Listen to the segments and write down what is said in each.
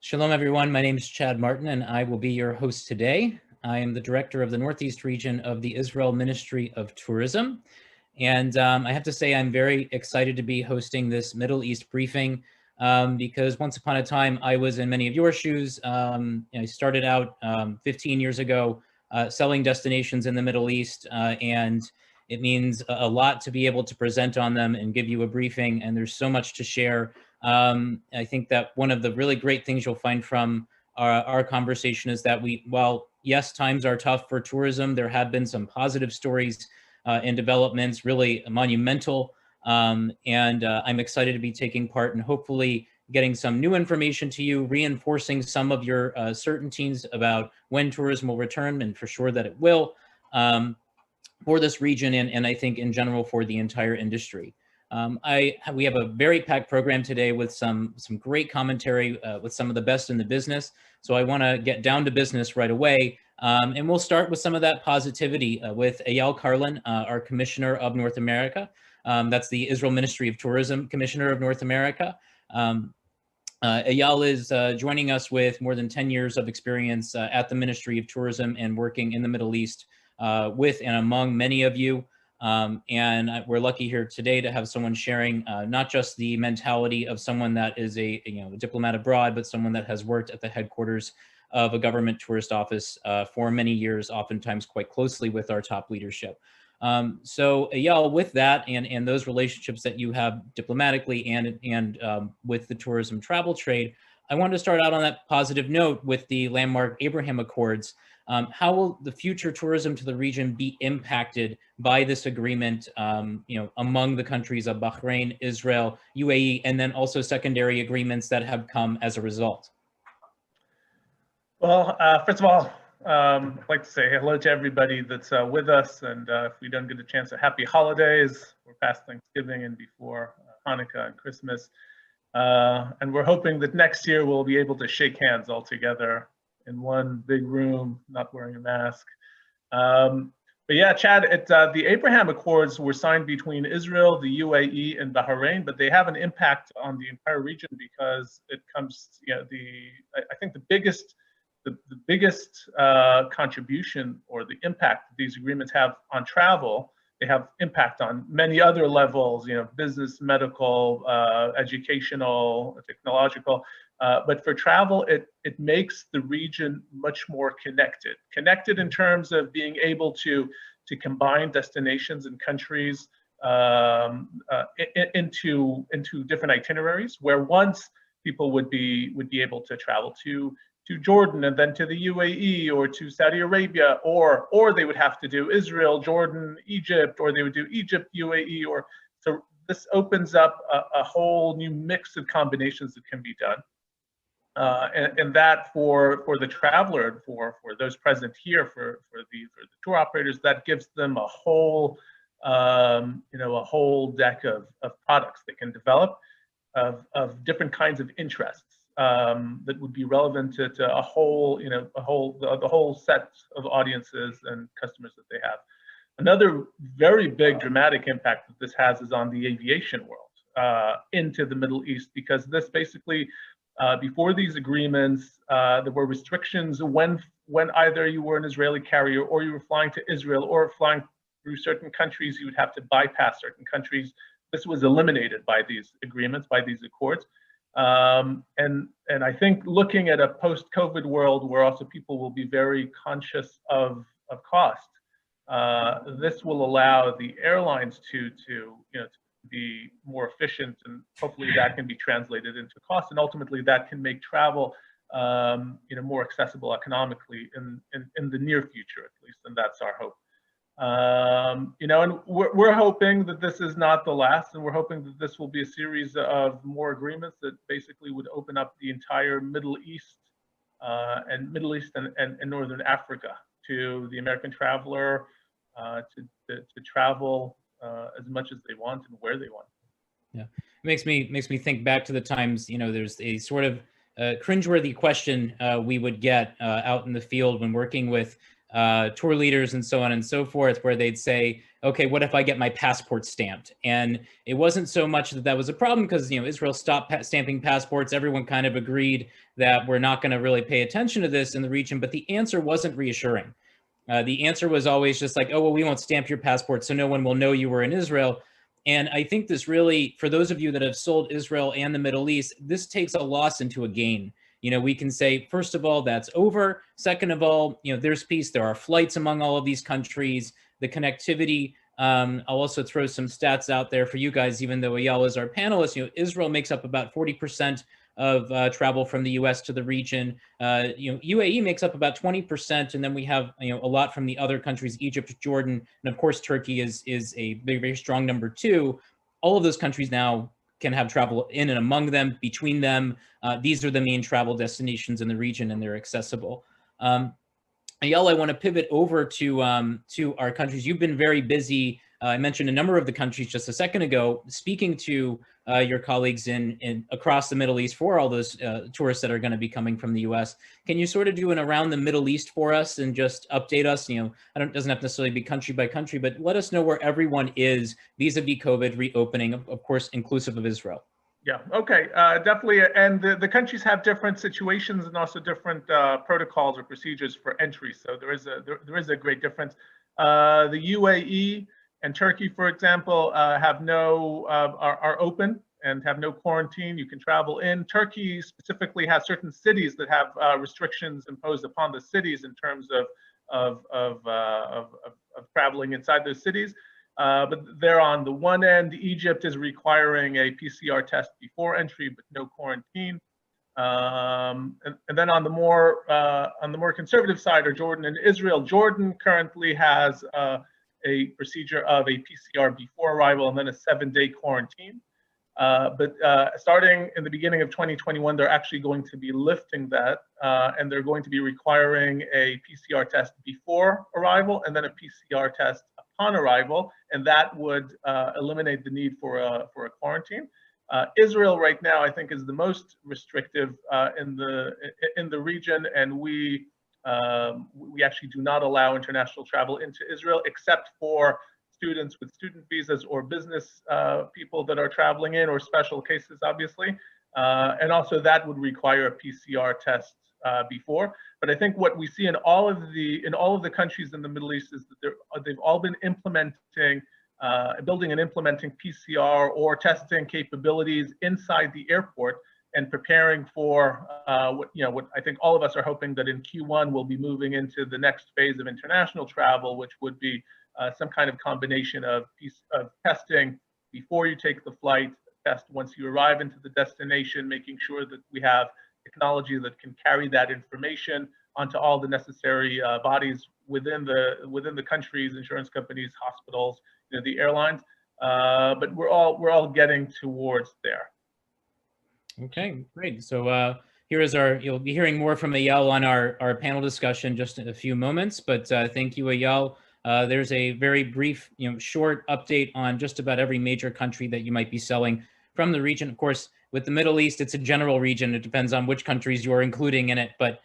Shalom, everyone. My name is Chad Martin, and I will be your host today. I am the director of the Northeast region of the Israel Ministry of Tourism. And I have to say, I'm very excited to be hosting this Middle East briefing because once upon a time, I was in many of your shoes. I started out 15 years ago selling destinations in the Middle East, and it means a lot to be able to present on them and give you a briefing. And there's so much to share. I think that one of the really great things you'll find from our conversation is that while yes, times are tough for tourism, there have been some positive stories and developments, really monumental. And I'm excited to be taking part and hopefully getting some new information to you, reinforcing some of your certainties about when tourism will return, and for sure that it will, for this region and I think in general for the entire industry. We have a very packed program today with some great commentary with some of the best in the business. So I want to get down to business right away. And we'll start with some of that positivity with Eyal Karlan, our Commissioner of North America. That's the Israel Ministry of Tourism Commissioner of North America. Eyal is joining us with more than 10 years of experience at the Ministry of Tourism and working in the Middle East with and among many of you. And we're lucky here today to have someone sharing not just the mentality of someone that is a diplomat abroad, but someone that has worked at the headquarters of a government tourist office for many years, oftentimes quite closely with our top leadership. So Eyal, with that and those relationships that you have diplomatically and with the tourism travel trade, I wanted to start out on that positive note with the landmark Abraham Accords. How will the future tourism to the region be impacted by this agreement, among the countries of Bahrain, Israel, UAE, and then also secondary agreements that have come as a result? Well, first of all, I'd like to say hello to everybody that's with us, and if we don't get a chance, happy holidays. We're past Thanksgiving and before Hanukkah and Christmas, and we're hoping that next year we'll be able to shake hands all together in one big room, not wearing a mask. But yeah, Chad, the Abraham Accords were signed between Israel, the UAE, and Bahrain, but they have an impact on the entire region because it comes, I think the biggest contribution or the impact that these agreements have on travel, they have impact on many other levels, business, medical, educational, technological. But for travel, it makes the region much more connected in terms of being able to combine destinations and countries into different itineraries, where once people would be able to travel to Jordan and then to the UAE or to Saudi Arabia, or they would have to do Israel, Jordan, Egypt, or they would do Egypt, UAE, or so this opens up a whole new mix of combinations that can be done. And that for the traveler, for those present here, for the tour operators, that gives them a whole a whole deck of products they can develop of different kinds of interests that would be relevant to a whole the whole set of audiences and customers that they have. Another very big dramatic impact that this has is on the aviation world into the Middle East, because this basically before these agreements, there were restrictions when either you were an Israeli carrier or you were flying to Israel or flying through certain countries, you would have to bypass certain countries. This was eliminated by these agreements, by these accords. And I think looking at a post-COVID world where also people will be very conscious of cost, this will allow the airlines to be more efficient, and hopefully that can be translated into cost, and ultimately that can make travel more accessible economically in the near future, at least, and that's our hope. And we're hoping that this is not the last, and we're hoping that this will be a series of more agreements that basically would open up the entire Middle East and Northern Africa to the American traveler to travel as much as they want and where they want. Yeah, it makes me think back to the times, there's a sort of cringeworthy question we would get out in the field when working with tour leaders and so on and so forth, where they'd say, okay, what if I get my passport stamped? And it wasn't so much that that was a problem, because Israel stopped stamping passports. Everyone kind of agreed that we're not going to really pay attention to this in the region, but the answer wasn't reassuring. The answer was always just like, oh, well, we won't stamp your passport, so no one will know you were in Israel. And I think this really, for those of you that have sold Israel and the Middle East, this takes a loss into a gain. We can say, first of all, that's over. Second of all, there's peace. There are flights among all of these countries, the connectivity. I'll also throw some stats out there for you guys, even though Eyal is our panelist. Israel makes up about 40% of travel from the U.S. to the region. UAE makes up about 20%, and then we have a lot from the other countries: Egypt, Jordan, and of course Turkey is a very, very strong number 2. All of those countries now can have travel in and among them, between them. These are the main travel destinations in the region, and they're accessible. Eyal, I want to pivot over to our countries. You've been very busy. I mentioned a number of the countries just a second ago, speaking to your colleagues in across the Middle East for all those tourists that are going to be coming from the U.S. Can you sort of do an around the Middle East for us and just update us? It doesn't have to necessarily be country by country, but let us know where everyone is vis-a-vis COVID reopening, of course, inclusive of Israel. Yeah, okay, definitely. And the countries have different situations and also different protocols or procedures for entry. So there is a great difference. The UAE and Turkey, for example, are open and have no quarantine. You can travel in. Turkey specifically has certain cities that have restrictions imposed upon the cities in terms of traveling inside those cities. But they're on the one end. Egypt is requiring a PCR test before entry, but no quarantine. And then on the more conservative side are Jordan and Israel. Jordan currently has a procedure of a PCR before arrival and then a 7-day quarantine. But starting in the beginning of 2021, they're actually going to be lifting that, and they're going to be requiring a PCR test before arrival and then a PCR test upon arrival, and that would eliminate the need for a quarantine. Israel right now, I think, is the most restrictive in the region, and we actually do not allow international travel into Israel except for students with student visas or business people that are traveling in, or special cases, obviously. And also that would require a PCR test before. But I think what we see in all of the countries in the Middle East is that they've all been building and implementing PCR or testing capabilities inside the airport, and preparing for what I think all of us are hoping that in Q1 we'll be moving into the next phase of international travel, which would be some kind of combination of testing before you take the flight, test once you arrive into the destination, making sure that we have technology that can carry that information onto all the necessary bodies within the countries, insurance companies, hospitals, the airlines. But we're all getting towards there. Okay, great. So here is you'll be hearing more from Eyal on our panel discussion just in a few moments, but thank you, Eyal. There's a very brief, short update on just about every major country that you might be selling from the region. Of course, with the Middle East, it's a general region. It depends on which countries you're including in it, but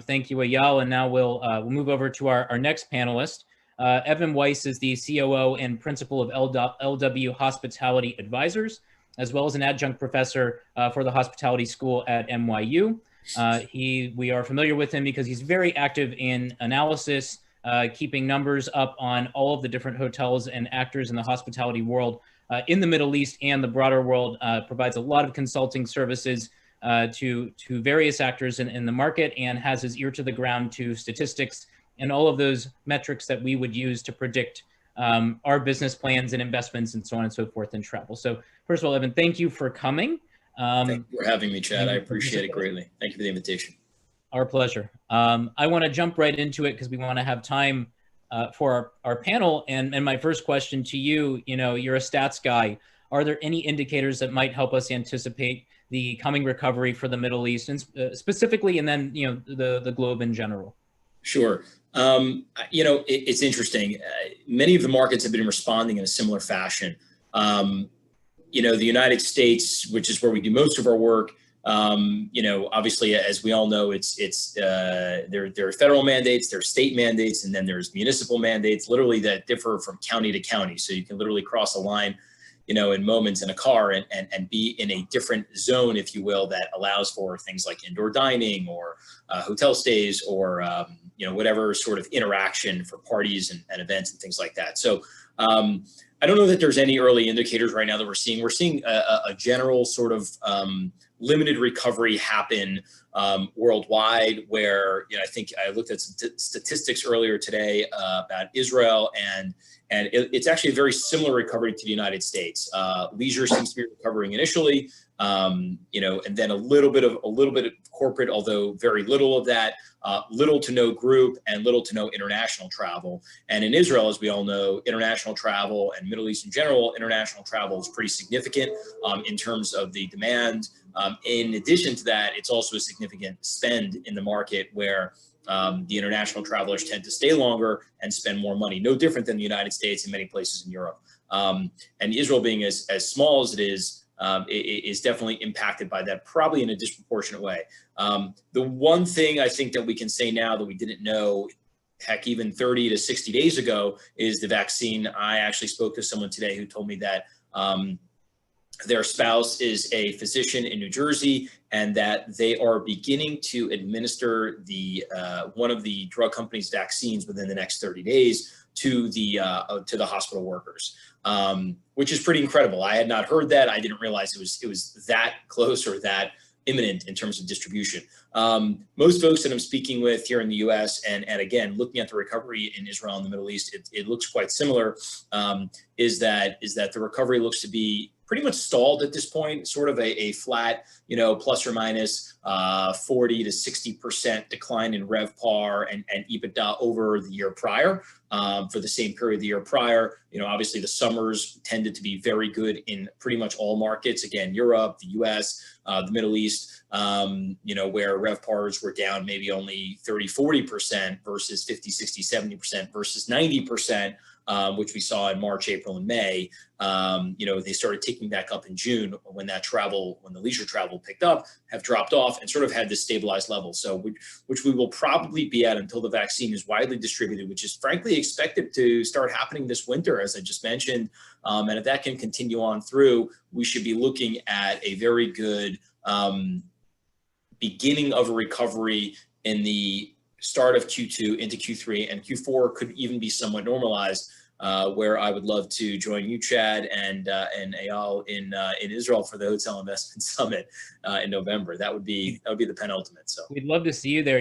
thank you, Eyal. And now we'll move over to our next panelist. Evan Weiss is the COO and principal of LW Hospitality Advisors, as well as an adjunct professor for the hospitality school at NYU. We are familiar with him because he's very active in analysis, keeping numbers up on all of the different hotels and actors in the hospitality world in the Middle East and the broader world, provides a lot of consulting services to various actors in the market, and has his ear to the ground to statistics and all of those metrics that we would use to predict our business plans and investments and so on and so forth in travel. So first of all, Evan, thank you for coming. Thank you for having me, Chad. I appreciate it greatly. Thank you for the invitation. Our pleasure. I want to jump right into it because we want to have time for our panel. And my first question to you, you're a stats guy. Are there any indicators that might help us anticipate the coming recovery for the Middle East, and specifically, and then the globe in general? Sure. It's interesting. Many of the markets have been responding in a similar fashion. The United States, which is where we do most of our work, Obviously, as we all know, there are federal mandates, there are state mandates, and then there's municipal mandates, literally that differ from county to county. So you can literally cross a line, in moments in a car and be in a different zone, if you will, that allows for things like indoor dining or hotel stays or whatever sort of interaction for parties and events and things like that. So I don't know that there's any early indicators right now that we're seeing. We're seeing a general sort of limited recovery happen worldwide, where I think I looked at statistics earlier today about Israel, and it's actually a very similar recovery to the United States. Leisure seems to be recovering initially, and then a little bit of corporate, although very little of that, little to no group, and little to no international travel. And in Israel, as we all know, international travel and Middle East in general, international travel is pretty significant in terms of the demand. In addition to that, it's also a significant spend in the market where the international travelers tend to stay longer and spend more money, no different than the United States and many places in Europe. And Israel being as small as it is definitely impacted by that, probably in a disproportionate way. The one thing I think that we can say now that we didn't know, heck, even 30 to 60 days ago, is the vaccine. I actually spoke to someone today who told me that their spouse is a physician in New Jersey, and that they are beginning to administer the one of the drug company's vaccines within the next 30 days to the hospital workers, which is pretty incredible. I had not heard that. I didn't realize it was that close or that imminent in terms of distribution. Most folks that I'm speaking with here in the U.S. and again looking at the recovery in Israel and the Middle East, it looks quite similar. Is that the recovery looks to be pretty much stalled at this point, sort of a flat, plus or minus 40 to 60% decline in RevPAR and EBITDA over the year prior. For the same period the year prior, obviously the summers tended to be very good in pretty much all markets. Again, Europe, the US, the Middle East, where RevPARs were down maybe only 30, 40% versus 50, 60, 70% versus 90%. Which we saw in March, April, and May. They started ticking back up in June when the leisure travel picked up, have dropped off and sort of had this stabilized level. So, which we will probably be at until the vaccine is widely distributed, which is frankly expected to start happening this winter, as I just mentioned. And if that can continue on through, we should be looking at a very good beginning of a recovery in the start of Q2 into Q3, and Q4 could even be somewhat normalized, where I would love to join you, Chad, and Eyal in Israel for the Hotel Investment Summit in November. That would be the penultimate. So we'd love to see you there.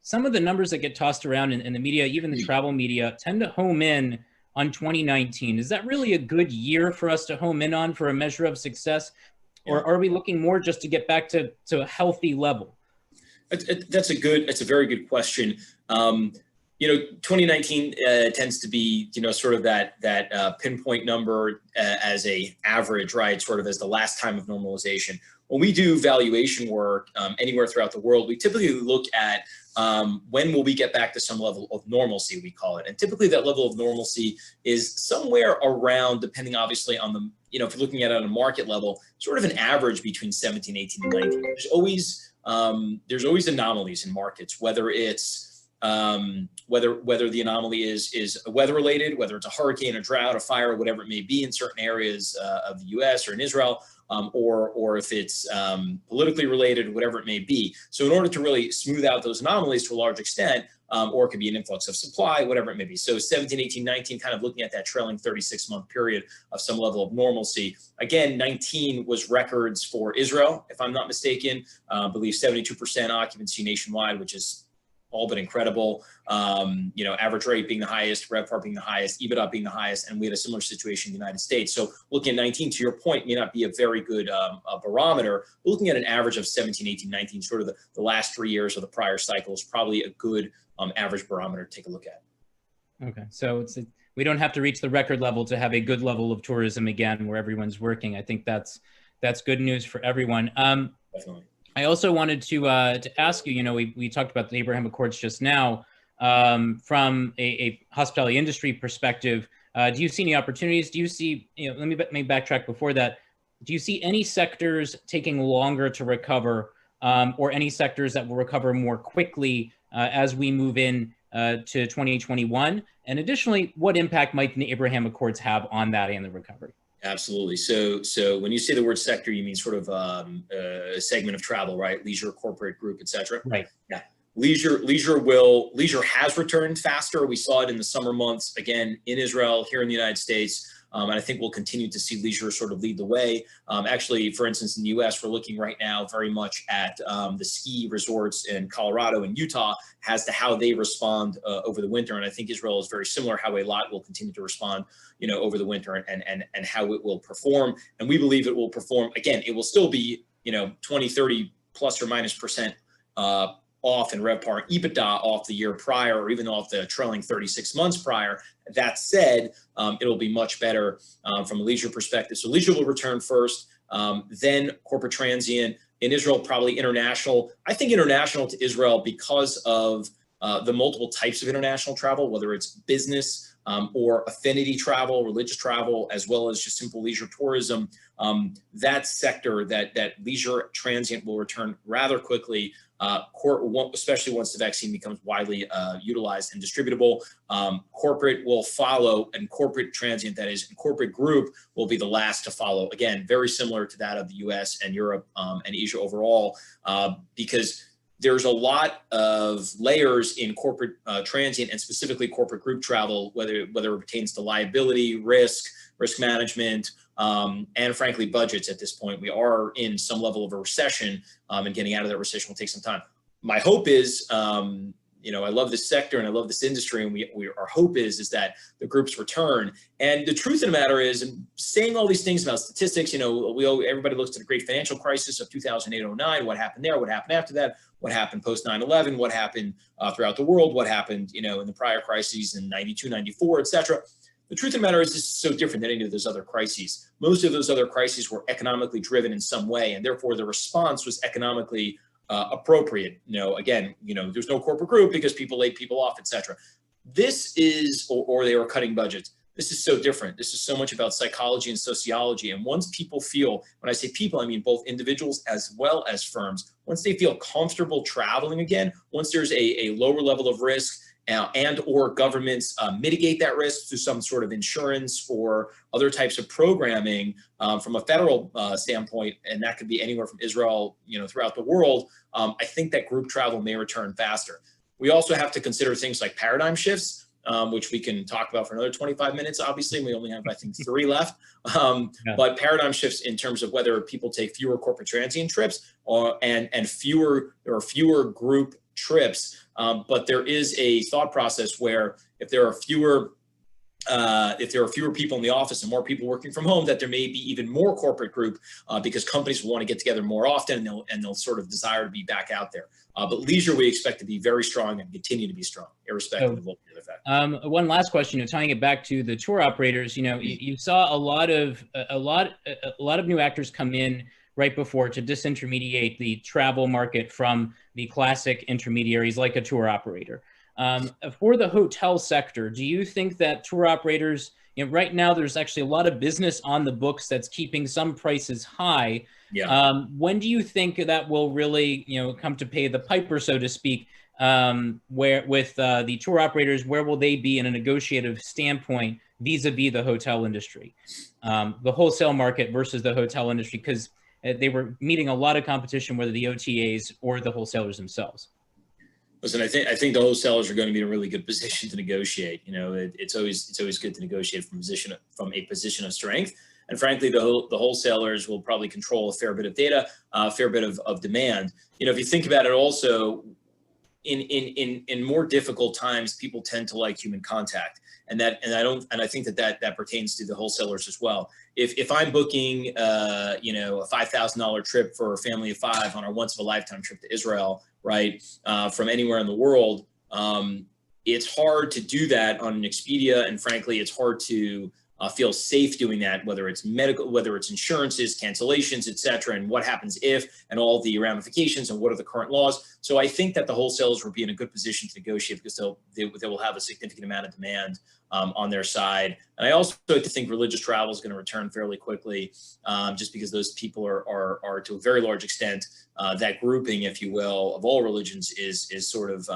Some of the numbers that get tossed around in the media, even the travel media, tend to home in on 2019. Is that really a good year for us to home in on for a measure of success, or are we looking more just to get back to a healthy level? That's a very good question. 2019 tends to be, sort of that pinpoint number as a average, right? Sort of as the last time of normalization. When we do valuation work anywhere throughout the world, we typically look at when will we get back to some level of normalcy, we call it. And typically that level of normalcy is somewhere around, depending obviously on the, if you're looking at it on a market level, sort of an average between 17, 18, and 19. There's always anomalies in markets, whether it's whether the anomaly is weather related, whether it's a hurricane, a drought, a fire, whatever it may be in certain areas of the U.S. or in Israel, or if it's politically related, whatever it may be. So in order to really smooth out those anomalies to a large extent, or it could be an influx of supply, whatever it may be. So 17, 18, 19, kind of looking at that trailing 36-month period of some level of normalcy. Again, 19 was records for Israel, if I'm not mistaken. I believe 72% occupancy nationwide, which is all but incredible. Average rate being the highest, RevPAR being the highest, EBITDA being the highest, and we had a similar situation in the United States. So looking at 19, to your point, may not be a very good barometer. But looking at an average of 17, 18, 19, sort of the last 3 years of the prior cycle is probably a good average barometer to take a look at. Okay, so we don't have to reach the record level to have a good level of tourism again, where everyone's working. I think that's good news for everyone. Definitely. I also wanted to ask you, we talked about the Abraham Accords just now. From a hospitality industry perspective, do you see any opportunities? Do you see, let me backtrack before that. do you see any sectors taking longer to recover, or any sectors that will recover more quickly as we move in to 2021? And additionally, what impact might the Abraham Accords have on that and the recovery? Absolutely. So when you say the word sector, you mean sort of a segment of travel, right? Leisure, corporate, group, et cetera. Right. Yeah. Leisure has returned faster. We saw it in the summer months, again, in Israel, here in the United States. And I think we'll continue to see leisure sort of lead the way. Actually, for instance, in the US, we're looking right now very much at the ski resorts in Colorado and Utah as to how they respond over the winter. And I think Israel is very similar, how a lot will continue to respond, over the winter and how it will perform. And we believe it will perform, again, it will still be, 20, 30 plus or minus percent off in RevPAR and EBITDA off the year prior, or even off the trailing 36 months prior. That said, it'll be much better from a leisure perspective. So leisure will return first, then corporate transient. In Israel, probably international. I think international to Israel because of the multiple types of international travel, whether it's business or affinity travel, religious travel, as well as just simple leisure tourism. That sector, that leisure transient will return rather quickly, especially once the vaccine becomes widely utilized and distributable. Corporate will follow, and corporate transient, that is, and corporate group will be the last to follow. Again, very similar to that of the US and Europe and Asia overall, because there's a lot of layers in corporate transient and specifically corporate group travel, whether it pertains to liability, risk management, and frankly, budgets at this point. We are in some level of a recession, and getting out of that recession will take some time. My hope is, I love this sector and I love this industry, and our hope is that the groups return. And the truth of the matter is, and saying all these things about statistics, everybody looks at the great financial crisis of 2008-09, what happened there, what happened after that, what happened post 9/11, what happened throughout the world, what happened, in the prior crises in 92, 94, et cetera. The truth of the matter is, this is so different than any of those other crises. Most of those other crises were economically driven in some way, and therefore the response was economically appropriate. There's no corporate group because people laid people off, et cetera. This is, or they were cutting budgets. This is so different. This is so much about psychology and sociology. And once people feel, when I say people, I mean both individuals as well as firms, once they feel comfortable traveling again, once there's a lower level of risk, and or governments mitigate that risk through some sort of insurance or other types of programming from a federal standpoint, and that could be anywhere from Israel, throughout the world, I think that group travel may return faster. We also have to consider things like paradigm shifts, which we can talk about for another 25 minutes. Obviously, we only have, I think, 3 left. But paradigm shifts in terms of whether people take fewer corporate transient trips and fewer group trips. But there is a thought process where if there are fewer people in the office and more people working from home, that there may be even more corporate group because companies will want to get together more often, and they'll sort of desire to be back out there. But leisure we expect to be very strong and continue to be strong, irrespective of what the other factors. One last question, tying it back to the tour operators. You saw a lot of new actors come in right before to disintermediate the travel market from the classic intermediaries like a tour operator. For the hotel sector, do you think that tour operators, right now there's actually a lot of business on the books that's keeping some prices high. Yeah. When do you think that will really, come to pay the piper, so to speak, where with the tour operators, where will they be in a negotiative standpoint vis-a-vis the hotel industry, the wholesale market versus the hotel industry? Because they were meeting a lot of competition, whether the OTAs or the wholesalers themselves. Listen, I think the wholesalers are going to be in a really good position to negotiate. It's always good to negotiate from a position of strength. And frankly, the wholesalers will probably control a fair bit of data, a fair bit of demand. If you think about it, also in more difficult times, people tend to like human contact, and I think that pertains to the wholesalers as well. If I'm booking, a $5,000 trip for a family of 5 on our once in a lifetime trip to Israel, right, from anywhere in the world, it's hard to do that on an Expedia, and frankly, it's hard to feel safe doing that, whether it's medical, whether it's insurances, cancellations, et cetera, and what happens if, and all the ramifications and what are the current laws. So I think that the wholesalers will be in a good position to negotiate because they will have a significant amount of demand on their side. And I also like to think religious travel is going to return fairly quickly, just because those people are to a very large extent, that grouping, if you will, of all religions is sort of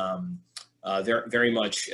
very much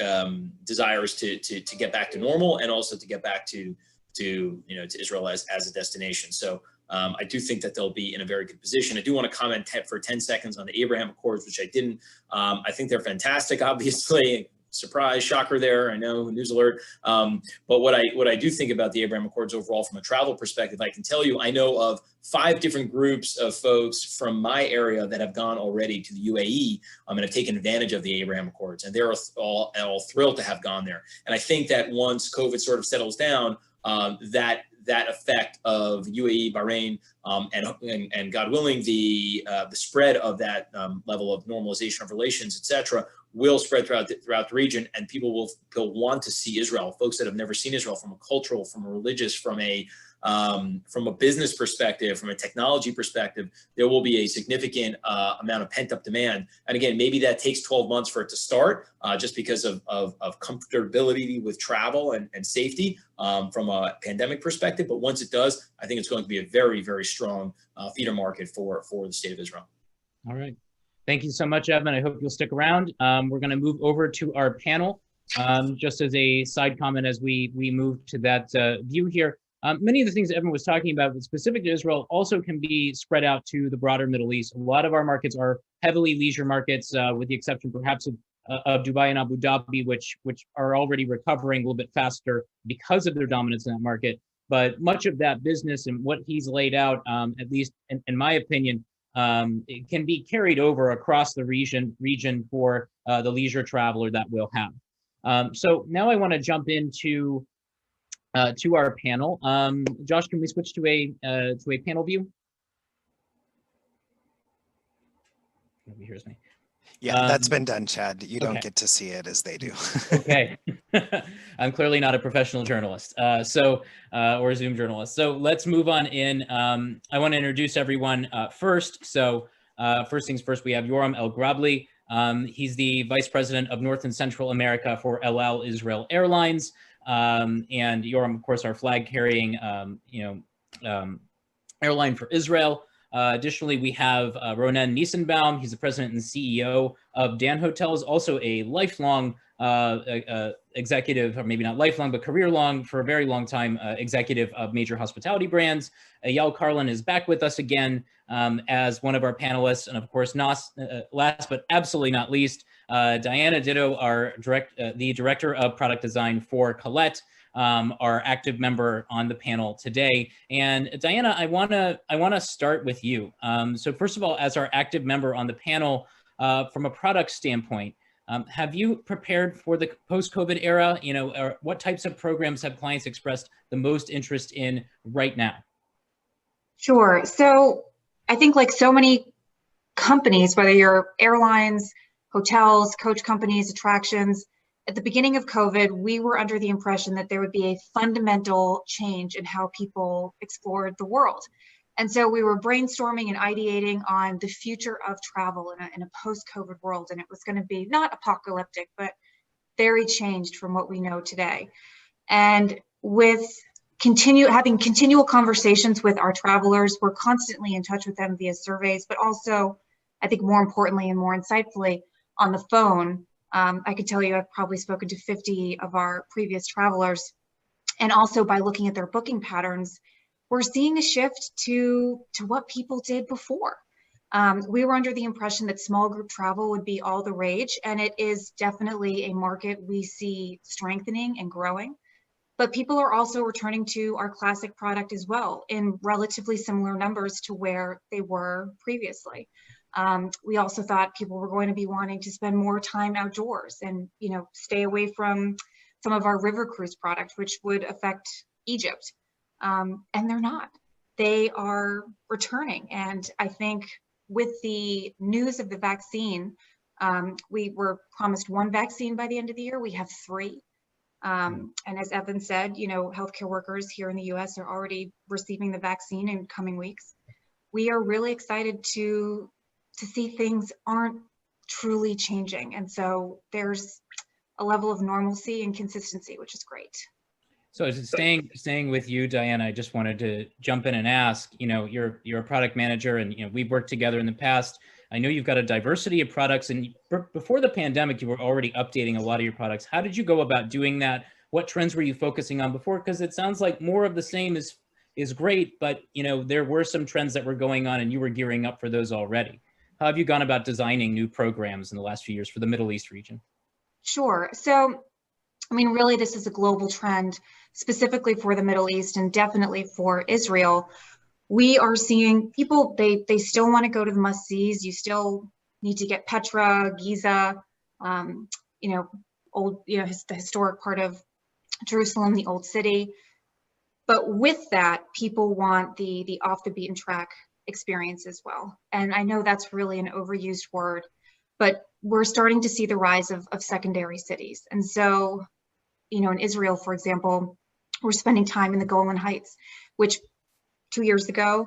desires to get back to normal and also to get back to Israel as a destination. So I do think that they'll be in a very good position. I do want to comment for 10 seconds on the Abraham Accords, which I didn't. I think they're fantastic, obviously. Surprise, shocker there, I know, news alert. But what I do think about the Abraham Accords overall from a travel perspective, I can tell you, I know of 5 different groups of folks from my area that have gone already to the UAE and have taken advantage of the Abraham Accords, and they're all thrilled to have gone there. And I think that once COVID sort of settles down, that effect of UAE, Bahrain, and God willing, the spread of that level of normalization of relations, et cetera, will spread throughout the region, and people will want to see Israel. Folks that have never seen Israel from a cultural, from a religious, from a business perspective, from a technology perspective, there will be a significant amount of pent-up demand. And again, maybe that takes 12 months for it to start, just because of comfortability with travel and safety from a pandemic perspective. But once it does, I think it's going to be a very, very strong feeder market for the state of Israel. All right. Thank you so much, Evan. I hope you'll stick around. We're going to move over to our panel. Just as a side comment, as we move to that view here, many of the things Evan was talking about, specific to Israel, also can be spread out to the broader Middle East. A lot of our markets are heavily leisure markets, with the exception perhaps of Dubai and Abu Dhabi, which are already recovering a little bit faster because of their dominance in that market. But much of that business and what he's laid out, at least in my opinion, it can be carried over across the region for the leisure traveler that we'll have. So now I want to jump into to our panel. Josh, can we switch to a panel view? Nobody hears me. Yeah, that's been done, Chad. You don't okay. get to see it as they do. Okay. I'm clearly not a professional journalist, or a Zoom journalist. So let's move on in. I want to introduce everyone first. So first things first, we have Yoram El-Grabli. He's the Vice President of North and Central America for El Al Israel Airlines. And Yoram, of course, our flag-carrying airline for Israel. Additionally, we have Ronen Nissenbaum. He's the president and CEO of Dan Hotels, also a lifelong executive, or maybe not lifelong, but career-long, for a very long time, executive of major hospitality brands. Eyal Karlan is back with us again as one of our panelists. And of course, last but absolutely not least, Diana Ditto, the director of product design for Colette, our active member on the panel today. And Diana, I wanna start with you. So first of all, as our active member on the panel, from a product standpoint, have you prepared for the post-COVID era? Or what types of programs have clients expressed the most interest in right now? Sure. So I think, like so many companies, whether you're airlines, hotels, coach companies, attractions, at the beginning of COVID, we were under the impression that there would be a fundamental change in how people explored the world. And so we were brainstorming and ideating on the future of travel in a post-COVID world. And it was going to be not apocalyptic, but very changed from what we know today. And with having continual conversations with our travelers, we're constantly in touch with them via surveys, but also, I think more importantly and more insightfully, on the phone. I could tell you I've probably spoken to 50 of our previous travelers. And also by looking at their booking patterns, we're seeing a shift to what people did before. We were under the impression that small group travel would be all the rage, and it is definitely a market we see strengthening and growing. But people are also returning to our classic product as well in relatively similar numbers to where they were previously. We also thought people were going to be wanting to spend more time outdoors and, stay away from some of our river cruise product, which would affect Egypt. And they're not. They are returning. And I think with the news of the vaccine, we were promised 1 vaccine by the end of the year. We have 3. And as Evan said, you know, healthcare workers here in the US are already receiving the vaccine in coming weeks. We are really excited to see things aren't truly changing. And so there's a level of normalcy and consistency, which is great. So staying with you, Diana, I just wanted to jump in and ask, you know, you're a product manager and, you know, we've worked together in the past. I know you've got a diversity of products, and before the pandemic, you were already updating a lot of your products. How did you go about doing that? What trends were you focusing on before? Because it sounds like more of the same is great, but, you know, there were some trends that were going on and you were gearing up for those already. How have you gone about designing new programs in the last few years for the Middle East region? Sure. So, I mean, really, this is a global trend, specifically for the Middle East and definitely for Israel. We are seeing people, they still want to go to the must-sees. You still need to get Petra, Giza, you know, the historic part of Jerusalem, the old city. But with that, people want the off the beaten track experience as well. And I know that's really an overused word, but we're starting to see the rise of secondary cities. And so, you know, in Israel, for example, we're spending time in the Golan Heights, which 2 years ago,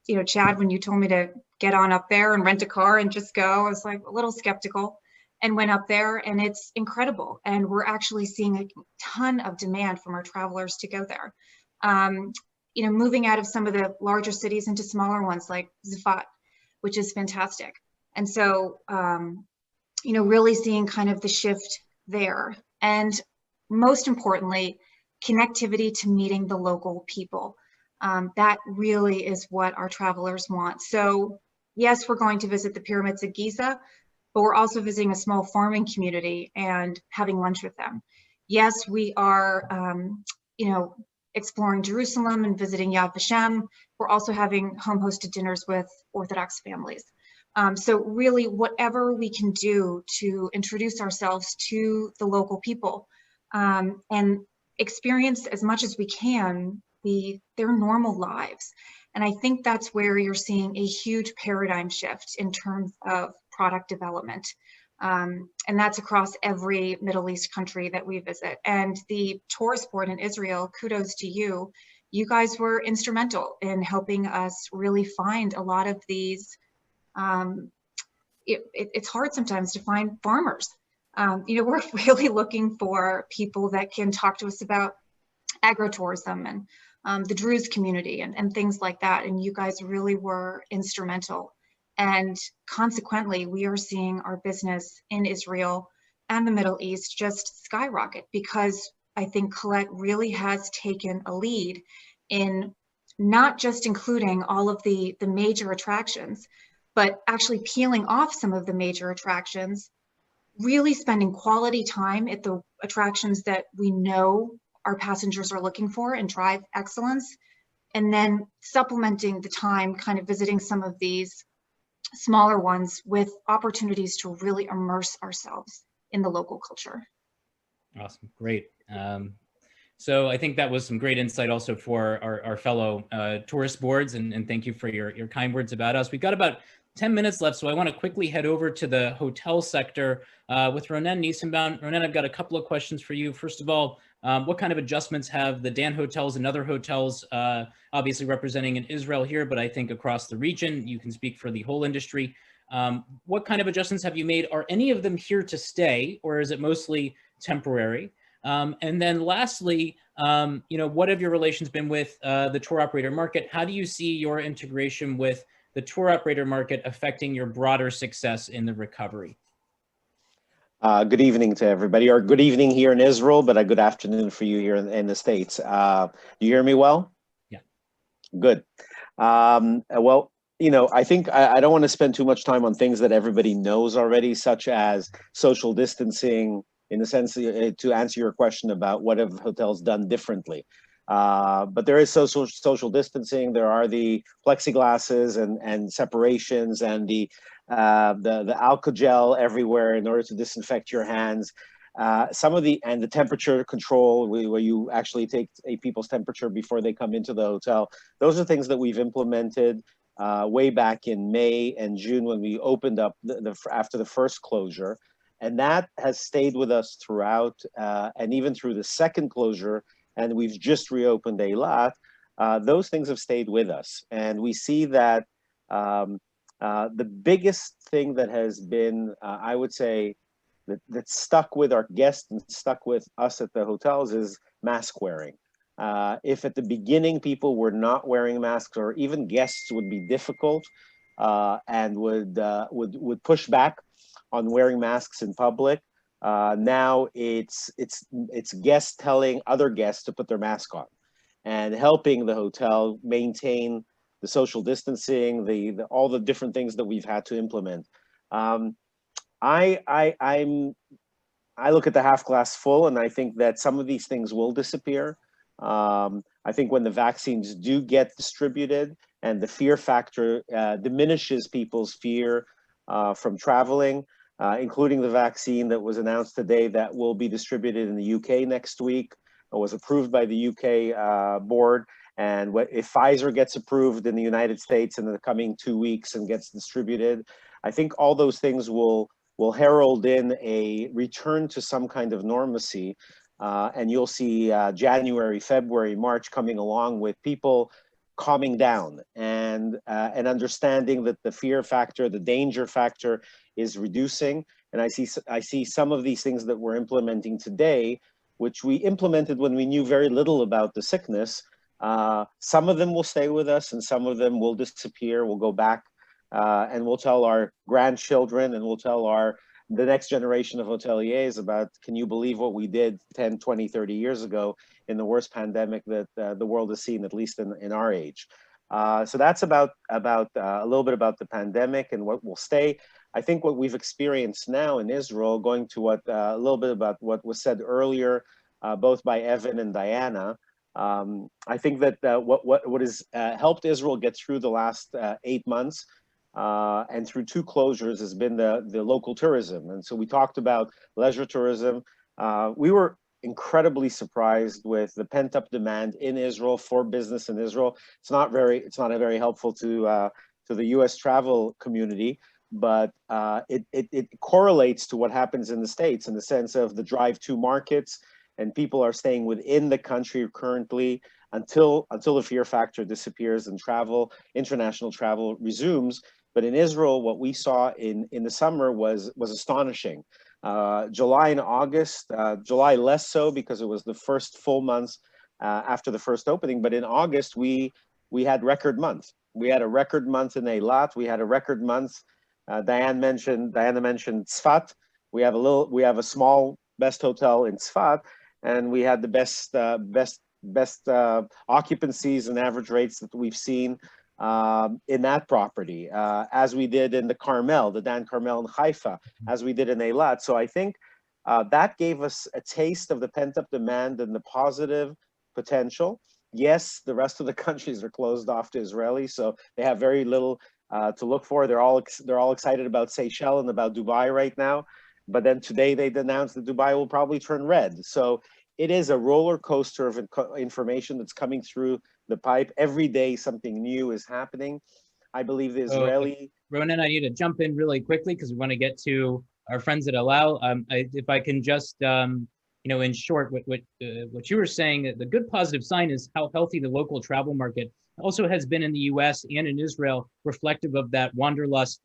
you know, Chad, when you told me to get on up there and rent a car and just go, I was like a little skeptical, and went up there, and it's incredible. And we're actually seeing a ton of demand from our travelers to go there. You know, moving out of some of the larger cities into smaller ones like Zafat, which is fantastic. And so, you know, really seeing kind of the shift there. And most importantly, connectivity to meeting the local people. That really is what our travelers want. So yes, we're going to visit the pyramids of Giza, but we're also visiting a small farming community and having lunch with them. Yes, we are, you know, exploring Jerusalem and visiting Yad Vashem. We're also having home-hosted dinners with Orthodox families. So really, whatever we can do to introduce ourselves to the local people and experience as much as we can their normal lives. And I think that's where you're seeing a huge paradigm shift in terms of product development. And that's across every Middle East country that we visit. And the tourist board in Israel, kudos to you. You guys were instrumental in helping us really find a lot of these. It's hard sometimes to find farmers. You know, we're really looking for people that can talk to us about agritourism and the Druze community and things like that. And you guys really were instrumental. And consequently, we are seeing our business in Israel and the Middle East just skyrocket, because I think Colette really has taken a lead in not just including all of the major attractions, but actually peeling off some of the major attractions, really spending quality time at the attractions that we know our passengers are looking for and drive excellence, and then supplementing the time kind of visiting some of these smaller ones with opportunities to really immerse ourselves in the local culture. Awesome, great. So I think that was some great insight also for our fellow tourist boards, and thank you for your kind words about us. We've got about 10 minutes left, so I want to quickly head over to the hotel sector with Ronen Nissenbaum. Ronen, I've got a couple of questions for you. First of all, what kind of adjustments have the Dan hotels and other hotels, obviously representing in Israel here, but I think across the region, you can speak for the whole industry. What kind of adjustments have you made? Are any of them here to stay, or is it mostly temporary? And then lastly, you know, what have your relations been with the tour operator market? How do you see your integration with the tour operator market affecting your broader success in the recovery? Good evening to everybody, or good evening here in Israel, but a good afternoon for you here in the States. You hear me well? Yeah. Good. Well, you know, I think I don't want to spend too much time on things that everybody knows already, such as social distancing, in the sense to answer your question about what have hotels done differently. But there is social distancing. There are the plexiglasses and separations and the alcohol gel everywhere in order to disinfect your hands. The temperature control, where you actually take people's temperature before they come into the hotel. Those are things that we've implemented way back in May and June when we opened up after the first closure. And that has stayed with us throughout, and even through the second closure, and we've just reopened Eilat. Those things have stayed with us. And we see that the biggest thing that has been, I would say, that stuck with our guests and stuck with us at the hotels is mask wearing. If at the beginning people were not wearing masks, or even guests would be difficult and would push back on wearing masks in public, now it's guests telling other guests to put their mask on, and helping the hotel maintain the social distancing, all the different things that we've had to implement. I look at the half glass full, and I think that some of these things will disappear. I think when the vaccines do get distributed and the fear factor diminishes people's fear from traveling, including the vaccine that was announced today that will be distributed in the UK next week, was approved by the UK board. And if Pfizer gets approved in the United States in the coming 2 weeks and gets distributed, I think all those things will herald in a return to some kind of normalcy. And you'll see January, February, March coming along with people calming down and understanding that the fear factor, the danger factor is reducing. And I see some of these things that we're implementing today, which we implemented when we knew very little about the sickness. Some of them will stay with us and some of them will disappear. We'll go back and we'll tell our grandchildren and we'll tell the next generation of hoteliers about, can you believe what we did 10, 20, 30 years ago in the worst pandemic that the world has seen, at least in our age. So that's about a little bit about the pandemic and what will stay. I think what we've experienced now in Israel, going to a little bit about what was said earlier, both by Evan and Diana, I think that what has helped Israel get through the last 8 months and through 2 closures has been the local tourism. And so we talked about leisure tourism. We were incredibly surprised with the pent-up demand in Israel for business in Israel. It's not very helpful to the US travel community, but it correlates to what happens in the States in the sense of the drive-to markets, and people are staying within the country currently until the fear factor disappears and international travel resumes. But in Israel, what we saw in the summer was astonishing. July and August, July less so because it was the first full months after the first opening. But in August, we had record month. We had a record month in Eilat. We had a record month. Diana mentioned Tzfat. We have a small best hotel in Tzfat, and we had the best occupancies and average rates that we've seen in that property, as we did in the Carmel, the Dan Carmel in Haifa, as we did in Eilat. So I think that gave us a taste of the pent-up demand and the positive potential. Yes, the rest of the countries are closed off to Israelis, so they have very little to look for. They're all excited about Seychelles and about Dubai right now, but then today they announced that Dubai will probably turn red. So it is a roller coaster of information that's coming through the pipe. Every day something new is happening. I believe the Israeli... Ronen, I need to jump in really quickly because we want to get to our friends at El Al. If I can just, in short, what you were saying, the good positive sign is how healthy the local travel market also has been in the US and in Israel, reflective of that wanderlust,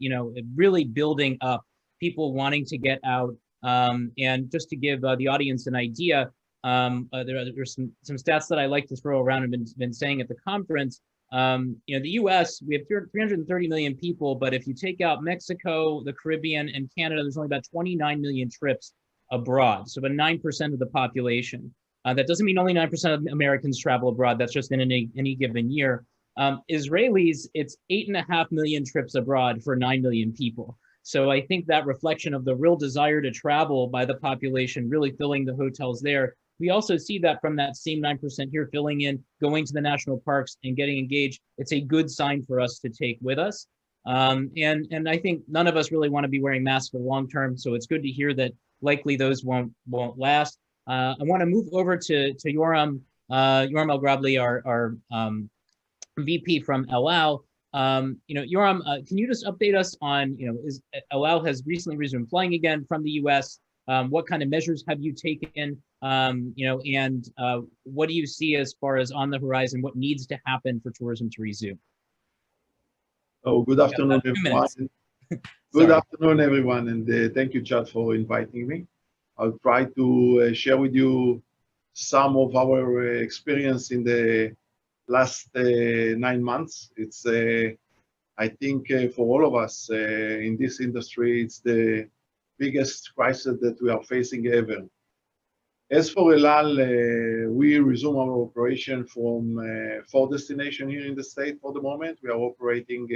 really building up, people wanting to get out. And just to give the audience an idea, there's some stats that I like to throw around and been saying at the conference. The US, we have 330 million people, but if you take out Mexico, the Caribbean, and Canada, there's only about 29 million trips abroad. So about 9% of the population. That doesn't mean only 9% of Americans travel abroad. That's just in any given year. Israelis, it's 8.5 million trips abroad for 9 million people. So I think that reflection of the real desire to travel by the population, really filling the hotels there. We also see that from that same 9% here filling in, going to the national parks and getting engaged. It's a good sign for us to take with us. And I think none of us really want to be wearing masks for the long term. So it's good to hear that likely those won't last. I want to move over to Yoram El Grabli, our VP from El Al. Yoram, can you just update us on, El Al has recently resumed flying again from the U.S. What kind of measures have you taken? And what do you see as far as on the horizon? What needs to happen for tourism to resume? Oh, good afternoon, everyone. Good afternoon, everyone, and thank you, Chad, for inviting me. I'll try to share with you some of our experience in the last 9 months. It's, I think, for all of us in this industry, it's the biggest crisis that we are facing ever. As for El Al, we resume our operation from 4 destinations here in the state for the moment. We are operating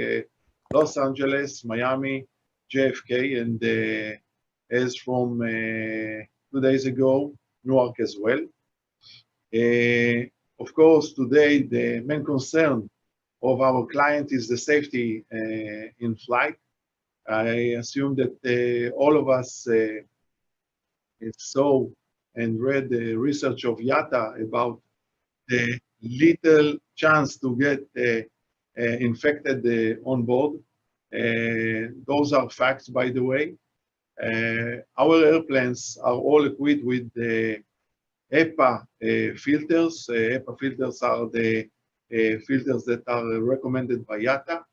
Los Angeles, Miami, JFK, and as from 2 days ago, Newark as well. Of course, today, the main concern of our client is the safety in flight. I assume that all of us saw and read the research of IATA about the little chance to get infected on board. Those are facts, by the way. Our airplanes are all equipped with the HEPA filters. HEPA filters are the filters that are recommended by IATA.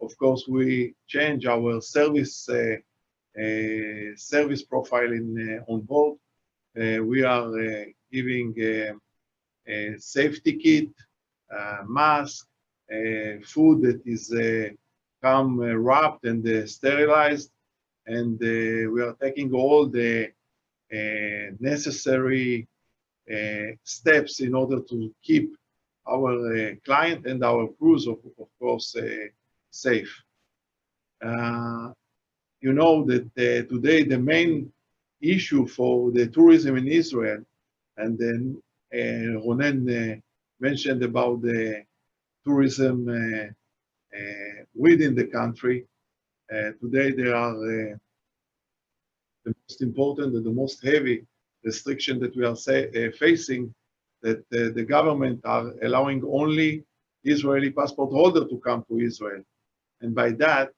Of course, we change our service profile on board. We are giving a safety kit, mask, food that is come wrapped and sterilized, and we are taking all the necessary steps in order to keep our client and our crews, of course, safe. You know that today the main issue for the tourism in Israel, and then Ronen mentioned about the tourism within the country. Today there are the most important and the most heavy restriction that we are facing, that the government are allowing only Israeli passport holder to come to Israel. And by that,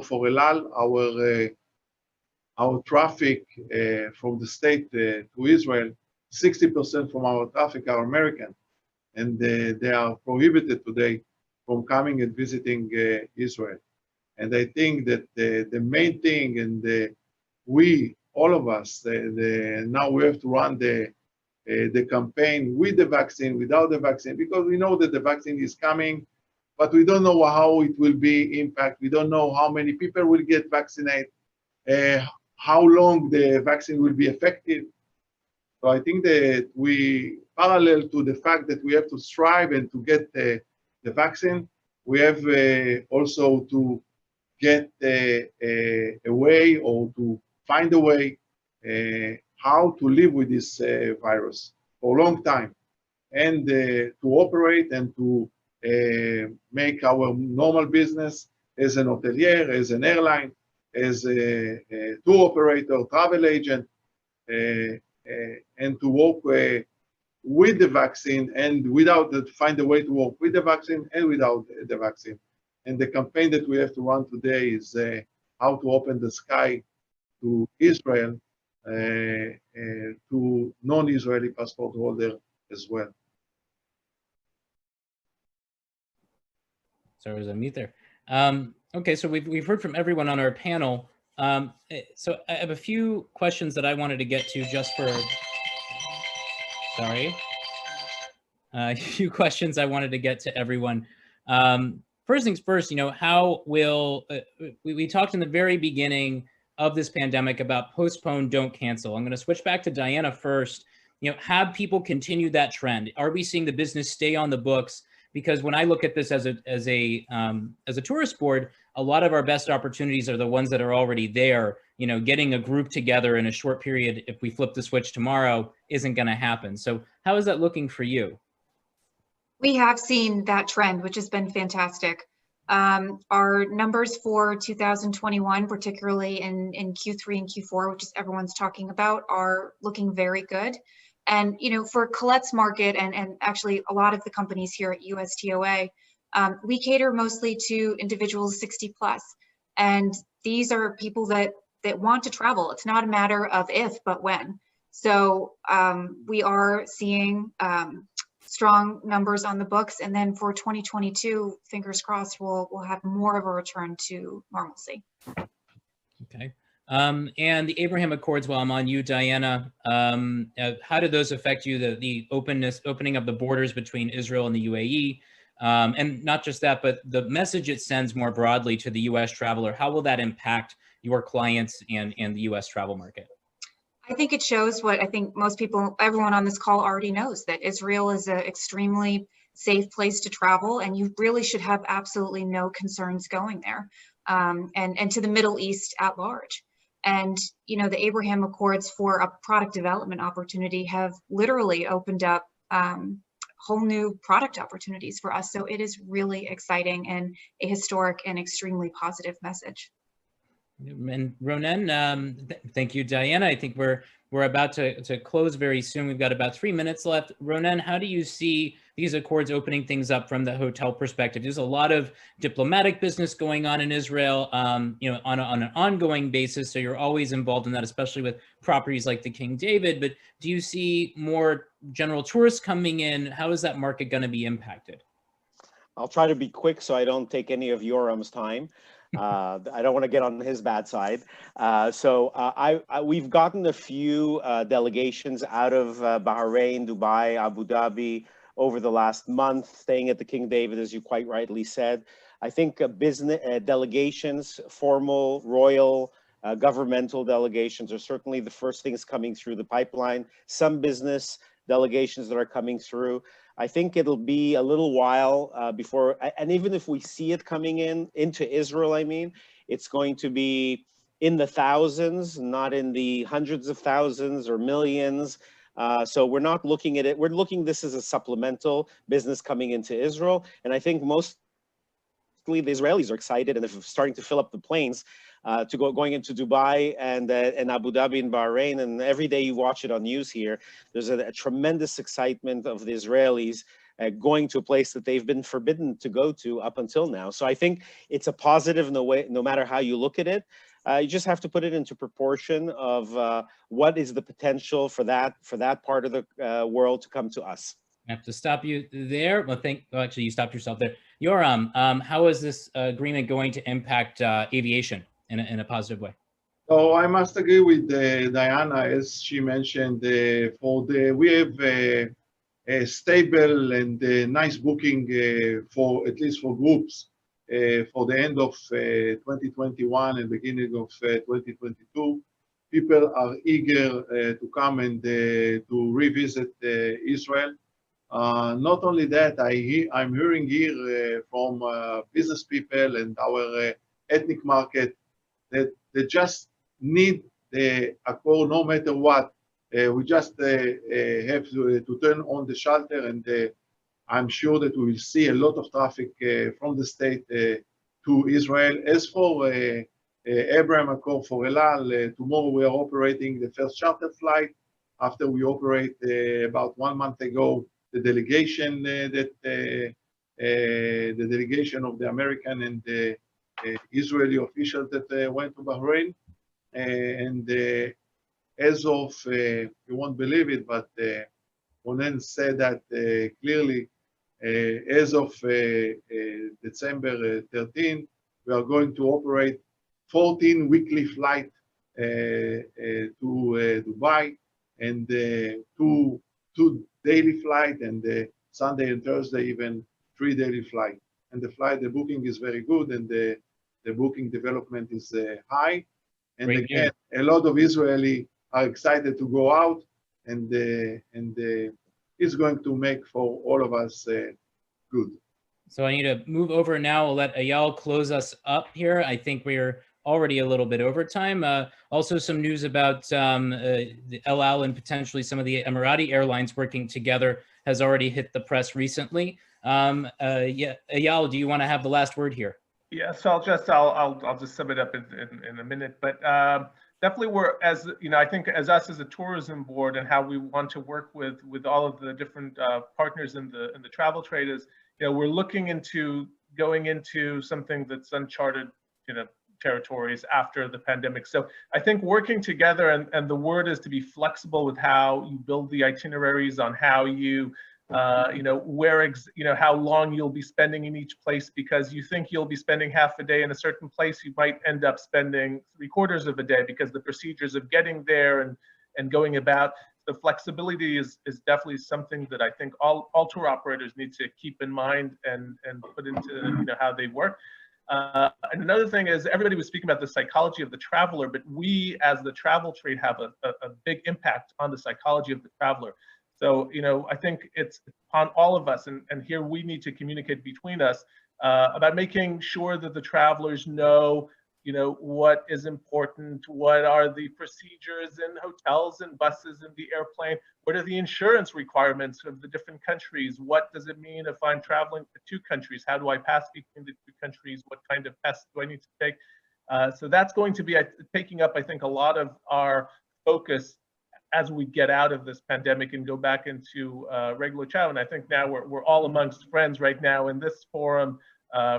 for El Al, our traffic from the state to Israel, 60% from our traffic are American, and they are prohibited today from coming and visiting Israel. And I think that the main thing, and we, all of us, now we have to run the campaign with the vaccine, without the vaccine, because we know that the vaccine is coming, but we don't know how it will be impact. We don't know how many people will get vaccinated, how long the vaccine will be effective. So I think that we, parallel to the fact that we have to strive and to get the vaccine, we have also to get a way, or to find a way how to live with this virus for a long time, and to operate and to make our normal business as an hotelier, as an airline, as a tour operator, travel agent, and to work with the vaccine and without it, find a way to work with the vaccine and without the vaccine. And the campaign that we have to run today is how to open the sky to Israel, to non-Israeli passport holder as well. Sorry, I was on mute there. Okay, so we've heard from everyone on our panel. So I have a few questions that I wanted to get to just for, sorry. A few questions I wanted to get to everyone. First things first, how will, we talked in the very beginning of this pandemic about postpone, don't cancel. I'm going to switch back to Diana first. Have people continue that trend? Are we seeing the business stay on the books? Because when I look at this as a tourist board, a lot of our best opportunities are the ones that are already there. Getting a group together in a short period, if we flip the switch tomorrow, isn't going to happen. So how is that looking for you? We have seen that trend, which has been fantastic. Our numbers for 2021, particularly in Q3 and Q4, which is everyone's talking about, are looking very good. And, for Colette's market and actually a lot of the companies here at USTOA, We cater mostly to individuals 60 plus, and these are people that want to travel. It's not a matter of if, but when. So we are seeing strong numbers on the books, and then for 2022, fingers crossed, we'll have more of a return to normalcy. Okay. And the Abraham Accords, while I'm on you, Diana, how did those affect you, the opening of the borders between Israel and the UAE? And not just that, but the message it sends more broadly to the US traveler, how will that impact your clients and the US travel market? I think it shows what I think most people, everyone on this call already knows, that Israel is an extremely safe place to travel, and you really should have absolutely no concerns going there, and to the Middle East at large. And, you know, the Abraham Accords for a product development opportunity have literally opened up whole new product opportunities for us. So it is really exciting and a historic and extremely positive message. And Ronen, thank you, Diana. I think we're about to close very soon. We've got about 3 minutes left. Ronen, how do you see these accords opening things up from the hotel perspective? There's a lot of diplomatic business going on in Israel, you know, on an ongoing basis. So you're always involved in that, especially with properties like the King David. But do you see more general tourists coming in? How is that market going to be impacted? I'll try to be quick so I don't take any of Yoram's time. I don't want to get on his bad side. We've gotten a few delegations out of Bahrain, Dubai, Abu Dhabi over the last month, staying at the King David, as you quite rightly said. I think business delegations, formal, royal, governmental delegations are certainly the first things coming through the pipeline. Some business delegations that are coming through. I think it'll be a little while before, and even if we see it coming into Israel, I mean, it's going to be in the thousands, not in the hundreds of thousands or millions. So we're not looking at it. We're looking this as a supplemental business coming into Israel. And I think mostly the Israelis are excited and they're starting to fill up the planes going into Dubai and Abu Dhabi and Bahrain. And every day you watch it on news here, there's a tremendous excitement of the Israelis going to a place that they've been forbidden to go to up until now. So I think it's a positive in a way, no matter how you look at it. You just have to put it into proportion of what is the potential for that part of the world to come to us. I have to stop you there. Well, actually, you stopped yourself there. Yoram, how is this agreement going to impact aviation in a positive way? So I must agree with Diana, as she mentioned. We have a stable and nice booking for at least for groups for the end of 2021 and beginning of 2022. People are eager to come and to revisit Israel. Not only that, I'm hearing here from business people and our ethnic market that they just need the accord no matter what. We just have to turn on the shutter, and I'm sure that we will see a lot of traffic from the state to Israel. As for Abraham Accord for El Al, tomorrow we are operating the first charter flight after we operate about 1 month ago the delegation the delegation of the American and the Israeli officials that went to Bahrain. As of, you won't believe it, but Ronen said that clearly, as of December 13, we are going to operate 14 weekly flights to Dubai and two daily flights, and Sunday and Thursday even 3 daily flights. And the booking is very good, and the booking development is high. And Great again, news. a lot of Israelis are excited to go out, and it's going to make for all of us good. So I need to move over now. I'll let Eyal close us up here. I think we're already a little bit over time. Also some news about the El Al and potentially some of the Emirati airlines working together has already hit the press recently. Yeah, Eyal, do you want to have the last word here? Yeah, so I'll just sum it up in a minute, but definitely we're, as you know, I think as us as a tourism board and how we want to work with all of the different partners in the travel trade is, we're looking into going into something that's uncharted, territories after the pandemic. So I think working together, and the word is to be flexible with how you build the itineraries, on how you, how long you'll be spending in each place, because you think you'll be spending half a day in a certain place, you might end up spending 3/4 of a day, because the procedures of getting there and going about. The flexibility is definitely something that I think all tour operators need to keep in mind and put into how they work. And another thing is, everybody was speaking about the psychology of the traveler, but we as the travel trade have a big impact on the psychology of the traveler. So, I think it's on all of us, and here we need to communicate between us about making sure that the travelers know, what is important, what are the procedures in hotels and buses and the airplane, what are the insurance requirements of the different countries, what does it mean if I'm traveling to 2 countries, how do I pass between the 2 countries, what kind of tests do I need to take? So that's going to be taking up, I think, a lot of our focus as we get out of this pandemic and go back into regular travel. And I think now we're all amongst friends right now in this forum,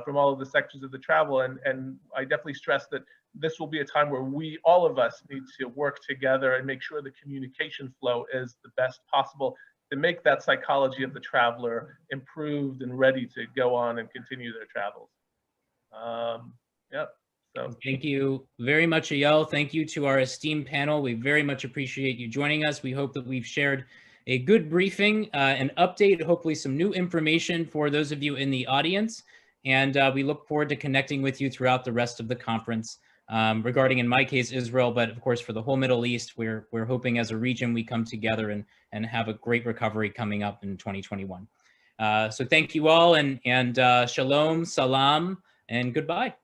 from all of the sectors of the travel. And I definitely stress that this will be a time where all of us need to work together and make sure the communication flow is the best possible to make that psychology of the traveler improved and ready to go on and continue their travels. So thank you very much, Eyal. Thank you to our esteemed panel. We very much appreciate you joining us. We hope that we've shared a good briefing, an update, hopefully some new information for those of you in the audience. And we look forward to connecting with you throughout the rest of the conference regarding, in my case, Israel, but of course, for the whole Middle East, we're hoping as a region we come together and have a great recovery coming up in 2021. So thank you all, and shalom, salam, and goodbye.